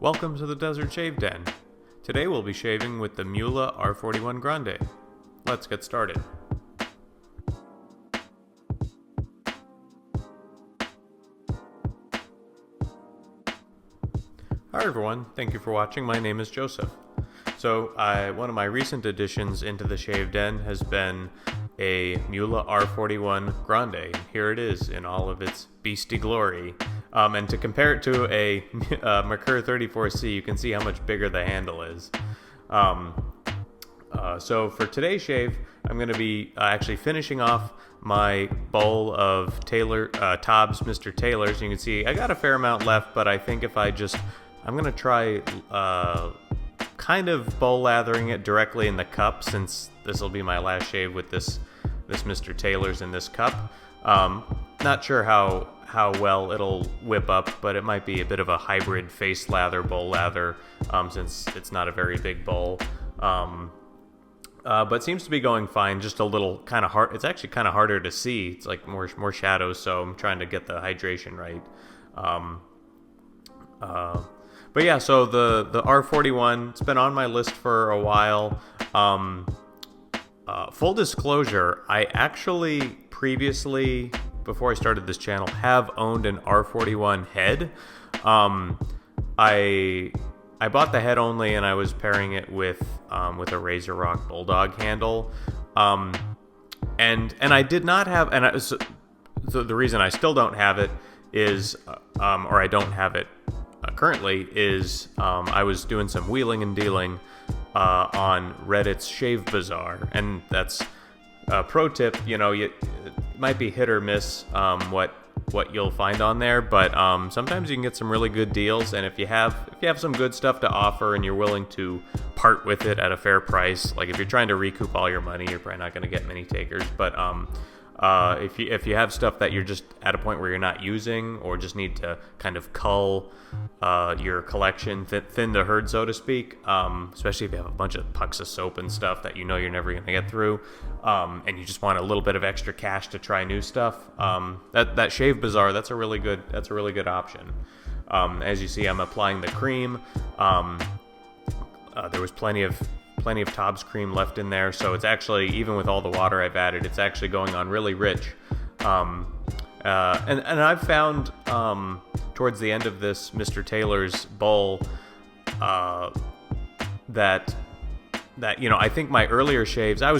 Welcome to the Desert Shave Den. Today we'll be shaving with the Mühle R41 Grande. Let's get started. Hi everyone, thank you for watching. My name is Joseph. So one of my recent additions into the Shave Den has been a Mühle R41 Grande. Here it is in all of its beastie glory. And to compare it to a Merkur 34C, you can see how much bigger the handle is. So for today's shave, I'm going to be actually finishing off my bowl of TOBS Mr. Taylor's. You can see I got a fair amount left, but I think if I'm going to try kind of bowl lathering it directly in the cup, since this will be my last shave with this Mr. Taylor's in this cup. Not sure how well it'll whip up, but it might be a bit of a hybrid face lather, bowl lather, since it's not a very big bowl. But seems to be going fine, just a little kind of hard. It's actually kind of harder to see. It's like more shadows, so I'm trying to get the hydration right. But yeah, so the R41, it's been on my list for a while. Full disclosure, I actually previously, before I started this channel, have owned an R41 head. I bought the head only, and I was pairing it with a Razor Rock Bulldog handle. And I did not have, so the reason I still don't have it is, or I don't have it currently, is I was doing some wheeling and dealing on Reddit's Shave Bazaar, and that's a pro tip. It might be hit or miss what you'll find on there, but sometimes you can get some really good deals, and if you have some good stuff to offer and you're willing to part with it at a fair price, like if you're trying to recoup all your money, you're probably not going to get many takers, but if you have stuff that you're just at a point where you're not using, or just need to kind of cull your collection, thin the herd, so to speak, especially if you have a bunch of pucks of soap and stuff that you're never going to get through, and you just want a little bit of extra cash to try new stuff, that Shave Bazaar, that's a really good option. As you see, I'm applying the cream. There was plenty of TOBS cream left in there, so it's actually, even with all the water I've added, it's actually going on really rich. And I've found towards the end of this Mr. Taylor's bowl that I think my earlier shaves, I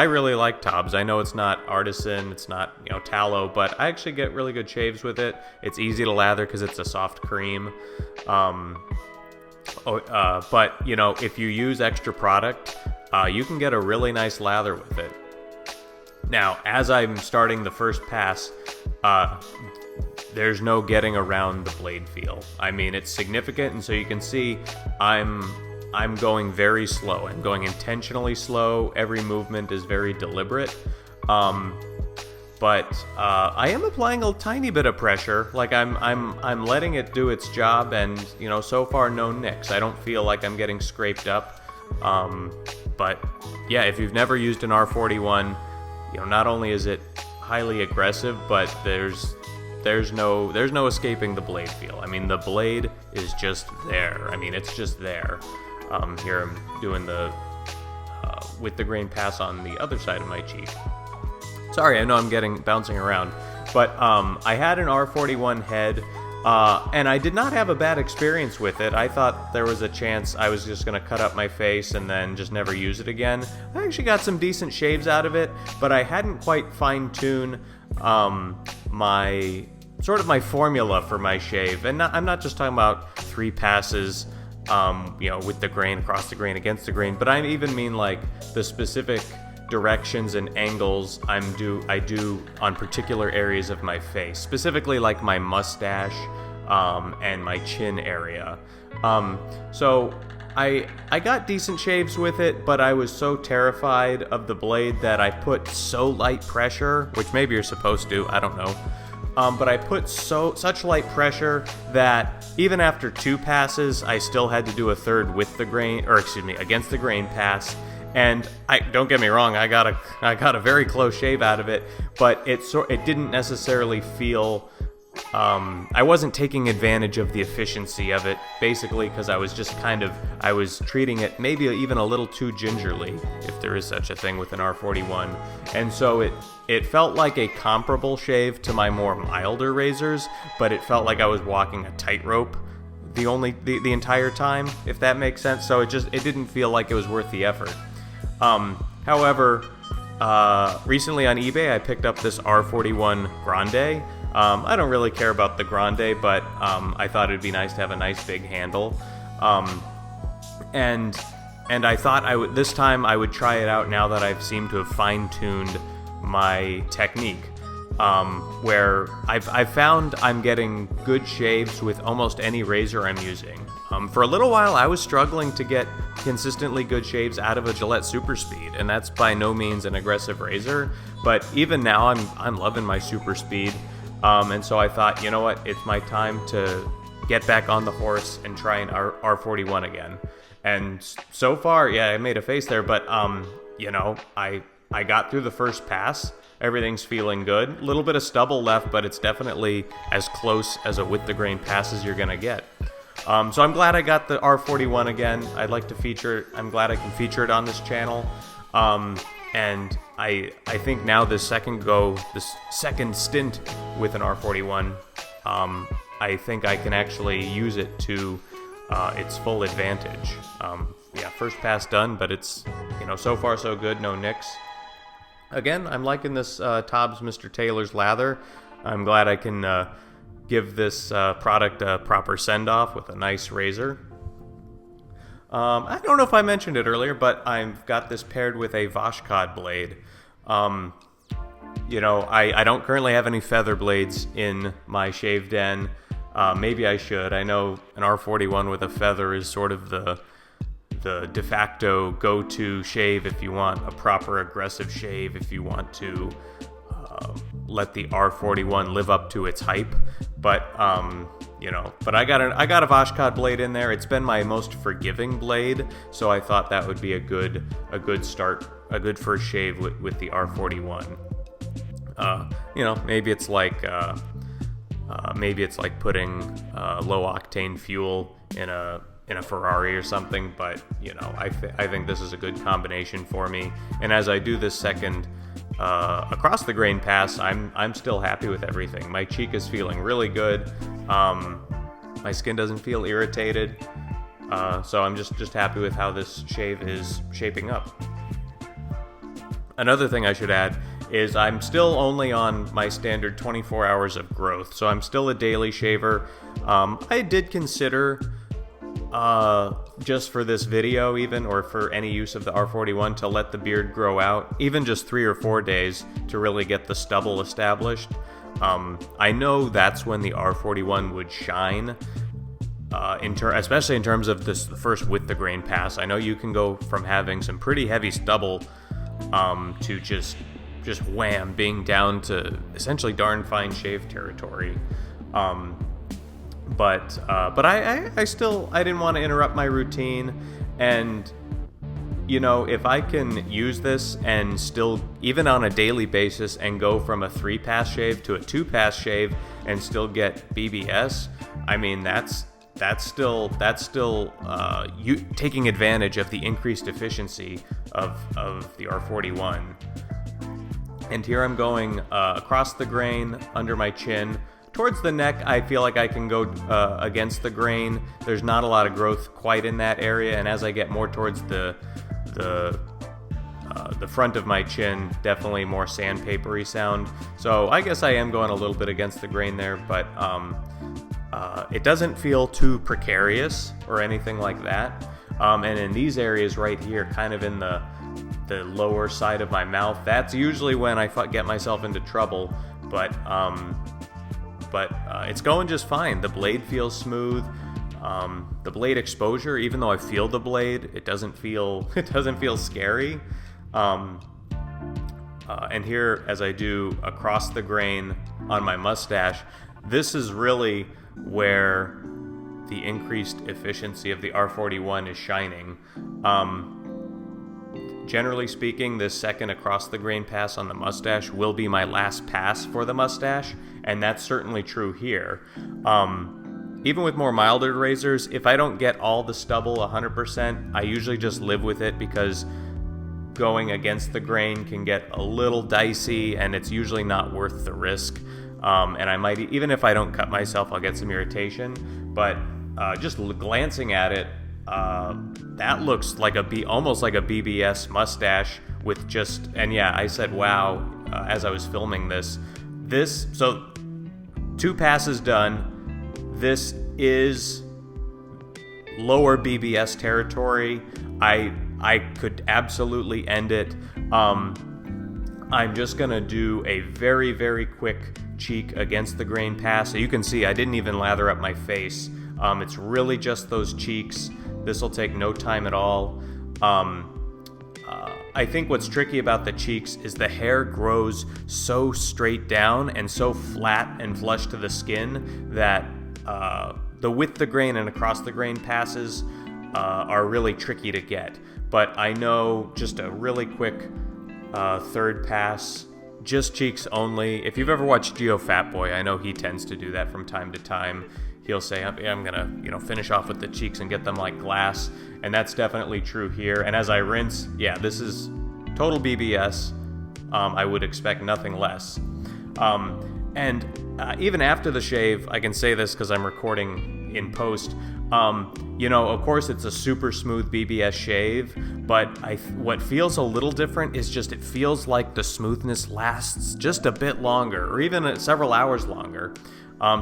really like TOBS. I know it's not artisan, it's not tallow, but I actually get really good shaves with it. It's easy to lather because it's a soft cream. But if you use extra product, you can get a really nice lather with it. Now, as I'm starting the first pass, there's no getting around the blade feel. I mean, it's significant, and so you can see I'm going very slow. I'm going intentionally slow. Every movement is very deliberate. But I am applying a tiny bit of pressure. Like I'm letting it do its job, and so far no nicks. I don't feel like I'm getting scraped up. But yeah, if you've never used an R41, not only is it highly aggressive, but there's no escaping the blade feel. I mean, the blade is just there. I mean, it's just there. Here I'm doing the with the grain pass on the other side of my cheek. Sorry, I know I'm bouncing around, but I had an R41 head, and I did not have a bad experience with it. I thought there was a chance I was just going to cut up my face and then just never use it again. I actually got some decent shaves out of it, but I hadn't quite fine-tuned my formula for my shave. And I'm not just talking about 3 passes, with the grain, across the grain, against the grain, but I even mean like the specific directions and angles I do on particular areas of my face, specifically like my mustache and my chin area. So I got decent shaves with it, but I was so terrified of the blade that I put so light pressure, which maybe you're supposed to, I don't know. But I put such light pressure that even after 2 passes, I still had to do a third with the grain, against the grain pass. And don't get me wrong, I got a very close shave out of it, but it didn't necessarily feel I wasn't taking advantage of the efficiency of it, basically because I was just I was treating it maybe even a little too gingerly, if there is such a thing with an R41. And so it felt like a comparable shave to my more milder razors, but it felt like I was walking a tightrope the entire time, if that makes sense. So it didn't feel like it was worth the effort. However, recently on eBay, I picked up this R41 Grande. I don't really care about the Grande, but I thought it'd be nice to have a nice big handle. And I thought this time I would try it out now that I've seemed to have fine-tuned my technique. Where I've found I'm getting good shaves with almost any razor I'm using. For a little while, I was struggling to get consistently good shaves out of a Gillette Super Speed, and that's by no means an aggressive razor. But even now, I'm loving my Super Speed. And so I thought, you know what, it's my time to get back on the horse and try an R41 again. And so far, yeah, I made a face there, but I got through the first pass. Everything's feeling good. A little bit of stubble left, but it's definitely as close as a with the grain pass as you're gonna get. So I'm glad I got the R41 again. I'd like to feature it. I'm glad I can feature it on this channel. And I think now this second stint with an R41, I think I can actually use it to its full advantage. First pass done, but it's, so far so good, no nicks. Again, I'm liking this TOBS Mr. Taylor's lather. I'm glad I can give this product a proper send-off with a nice razor. I don't know if I mentioned it earlier, but I've got this paired with a Vashkod blade. I don't currently have any feather blades in my shave den. Maybe I should. I know an R41 with a feather is sort of the de facto go-to shave if you want a proper aggressive shave, if you want to let the R41 live up to its hype. But but I got a Vashkod blade in there. It's been my most forgiving blade, so I thought that would be a good start, a good first shave with the R41. Maybe it's like putting low octane fuel in a Ferrari or something, but I think this is a good combination for me. And as I do this second across the grain pass, I'm still happy with everything. My cheek is feeling really good. My skin doesn't feel irritated, so I'm just happy with how this shave is shaping up. Another thing I should add is I'm still only on my standard 24 hours of growth, so I'm still a daily shaver. I did consider just for this video even, or for any use of the R41, to let the beard grow out, even just 3 or 4 days to really get the stubble established. I know that's when the R41 would shine, especially in terms of the first with the grain pass. I know you can go from having some pretty heavy stubble to just wham, being down to essentially darn fine shave territory. But I didn't want to interrupt my routine, and if I can use this and still, even on a daily basis, and go from a 3-pass shave to a 2-pass shave and still get BBS, I mean that's still you taking advantage of the increased efficiency of the R41. And here I'm going across the grain, under my chin. Towards the neck, I feel like I can go against the grain. There's not a lot of growth quite in that area, and as I get more towards the front of my chin, definitely more sandpapery sound. So I guess I am going a little bit against the grain there, but it doesn't feel too precarious or anything like that. And in these areas right here, kind of in the lower side of my mouth, that's usually when I get myself into trouble. But it's going just fine. The blade feels smooth. The blade exposure, even though I feel the blade, it doesn't feel scary. And here, as I do across the grain on my mustache, this is really where the increased efficiency of the R41 is shining. generally speaking, this second across the grain pass on the mustache will be my last pass for the mustache, and that's certainly true here. Even with more milder razors, if I don't get all the stubble 100%, I usually just live with it because going against the grain can get a little dicey, and it's usually not worth the risk. And I might, even if I don't cut myself, I'll get some irritation. But just glancing at it, that looks like almost like a BBS mustache with just, and yeah, I said wow as I was filming this. So 2 passes done. This is lower BBS territory. I could absolutely end it. I'm just gonna do a very, very quick cheek against the grain pass. So you can see I didn't even lather up my face. It's really just those cheeks. This will take no time at all. I think what's tricky about the cheeks is the hair grows so straight down and so flat and flush to the skin that the with the grain and across the grain passes are really tricky to get. But I know just a really quick third pass, just cheeks only. If you've ever watched Geo Fatboy, I know he tends to do that from time to time. He'll say, I'm gonna finish off with the cheeks and get them like glass, and that's definitely true here. And as I rinse, yeah, this is total BBS. I would expect nothing less. And even after the shave, I can say this because I'm recording in post. Of course, it's a super smooth BBS shave, but what feels a little different is just it feels like the smoothness lasts just a bit longer, or even several hours longer.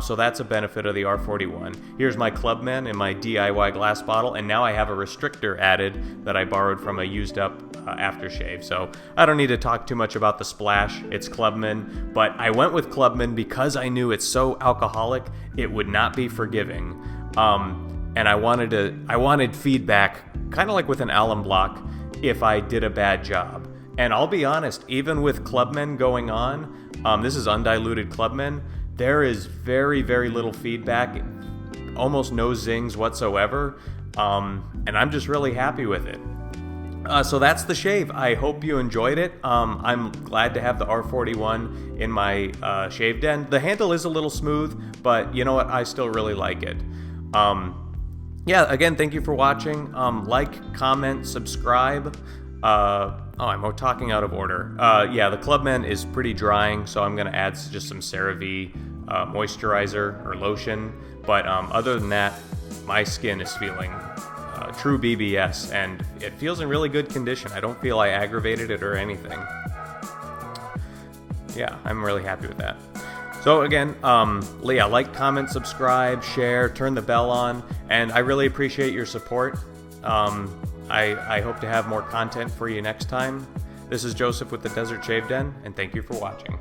So that's a benefit of the R41. Here's my Clubman in my DIY glass bottle, and now I have a restrictor added that I borrowed from a used up aftershave. So I don't need to talk too much about the splash. It's Clubman, but I went with Clubman because I knew it's so alcoholic it would not be forgiving. And I wanted feedback, kind of like with an alum block, if I did a bad job. And I'll be honest, even with Clubman going on, this is undiluted Clubman, there is very, very little feedback, almost no zings whatsoever, and I'm just really happy with it. So that's the shave. I hope you enjoyed it. I'm glad to have the R41 in my shave den. The handle is a little smooth, but you know what? I still really like it. Yeah, again, thank you for watching. Like, comment, subscribe. I'm talking out of order. Yeah, the Clubman is pretty drying, so I'm going to add just some CeraVe moisturizer or lotion. But other than that, my skin is feeling true BBS, and it feels in really good condition. I don't feel I aggravated it or anything. Yeah, I'm really happy with that. So again, like, comment, subscribe, share, turn the bell on, and I really appreciate your support. I hope to have more content for you next time. This is Joseph with the Desert Shave Den, and thank you for watching.